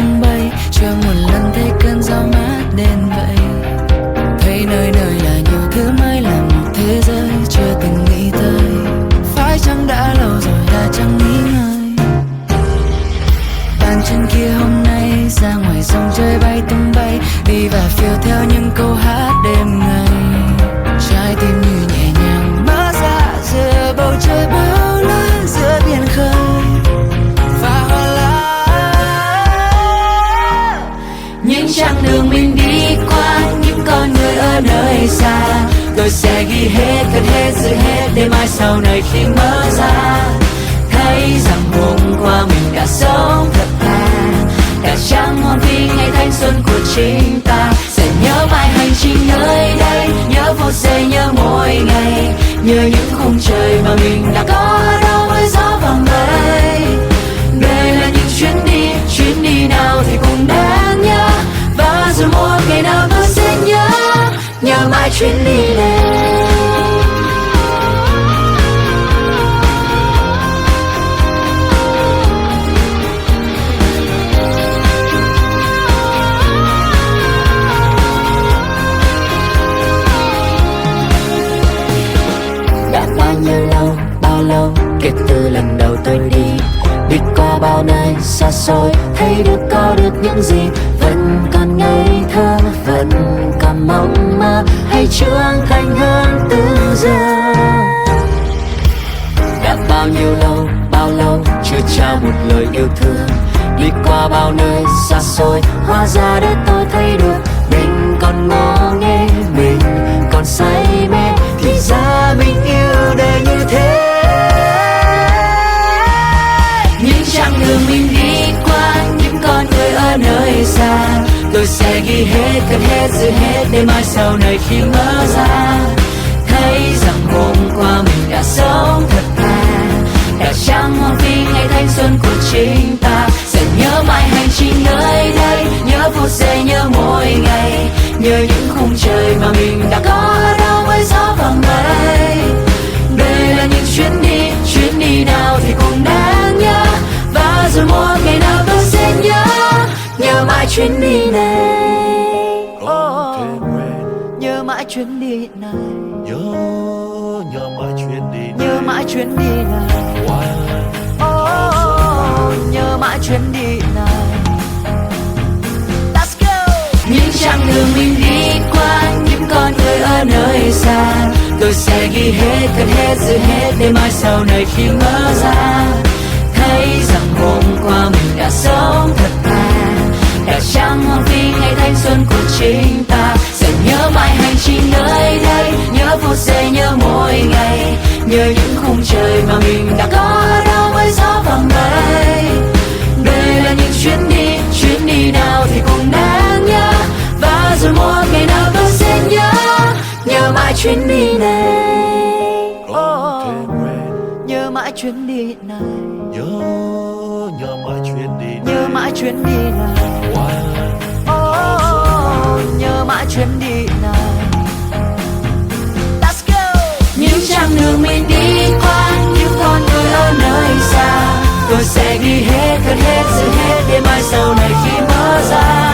tung bay, chưa một lần thấy cơn gió mát đến vậy. Thấy nơi nơi là nhiều thứ mới, là một thế giới chưa từng nghĩ tới. Phải chăng đã lâu rồi ta chẳng nghỉ ngơi. Bàn chân kia hôm nay ra ngoài sông chơi bay tung bay, đi và phiêu theo những câu hát đêm ngày. Trái tim như nhẹ nhàng mở ra giữa bầu trời bao la, giữa biển khơi và hoa lá. Những chặng đường mình đi qua, những con người ở nơi xa, tôi sẽ ghi hết, cất hết, giữ hết để mai sau này khi mở ra thấy rằng hôm qua mình đã sống thật thà. Cả trăng hoang phí ngày thanh xuân của chính ta, sẽ nhớ mãi hành trình nơi đây, nhớ phút giây, nhớ mỗi ngày, nhớ những khung trời mà mình đã có ở đâu với gió vòng đây. Đây là những chuyến đi nào thì cũng đáng nhớ, và rồi một ngày nào tôi sẽ nhớ mãi chuyến đi này. Bao lâu kể từ lần đầu tôi đi qua bao nơi xa xôi, thấy có được những gì, vẫn còn ngây thơ, vẫn còn mộng mơ, hay trưởng thành hơn từ giờ. Đã bao lâu chưa trao một lời yêu thương, đi qua bao nơi xa xôi, hóa ra để tôi thấy được mình còn ngô nghê, mình còn say mê, thì ra mình yêu đời như thế. Những chặng đường mình đi qua, những con người ở nơi xa, tôi sẽ ghi hết, cất hết, giữ hết để mai sau này khi mở ra thấy rằng hôm qua mình đã sống thật thà. Cả trăng hoang phí ngày thanh xuân của chính ta, sẽ nhớ mãi hành trình nơi đây, nhớ phút giây, nhớ mỗi ngày, nhớ những khung trời mà mình đã có ở đâu với gió vòng đây. Đây là những chuyến đi nào thì cũng đáng nhớ, và rồi một ngày nào tôi sẽ nhớ mãi chuyến đi này. Nhớ mãi chuyến đi này, nhớ mãi chuyến đi, nhớ mãi chuyến đi này, nhớ mãi chuyến đi này. Let's go. Những chặng đường mình đi qua, những con người ở nơi xa, tôi sẽ ghi hết, cất hết, giữ hết để mai sau này khi mở ra thấy rằng hôm qua mình đã sống thật thà. Cả trăng hoang phí ngày thanh xuân của chính ta, sẽ nhớ mãi hành trình nơi đây, nhớ phút giây, nhớ mỗi ngày, nhớ những khung trời mà mình đã có ở đâu với gió vòng đây. Đây là những chuyến đi nào thì cũng đáng nhớ, và rồi một ngày nào tôi sẽ nhớ mãi chuyến đi này. Nhớ mãi chuyến đi này, nhớ mãi chuyến đi, nhớ mãi chuyến đi này, nhớ mãi chuyến đi này. Let's go. Những chặng đường mình đi qua, những con người ở nơi xa, tôi sẽ ghi hết, cất hết, giữ hết để mai sau này khi mở ra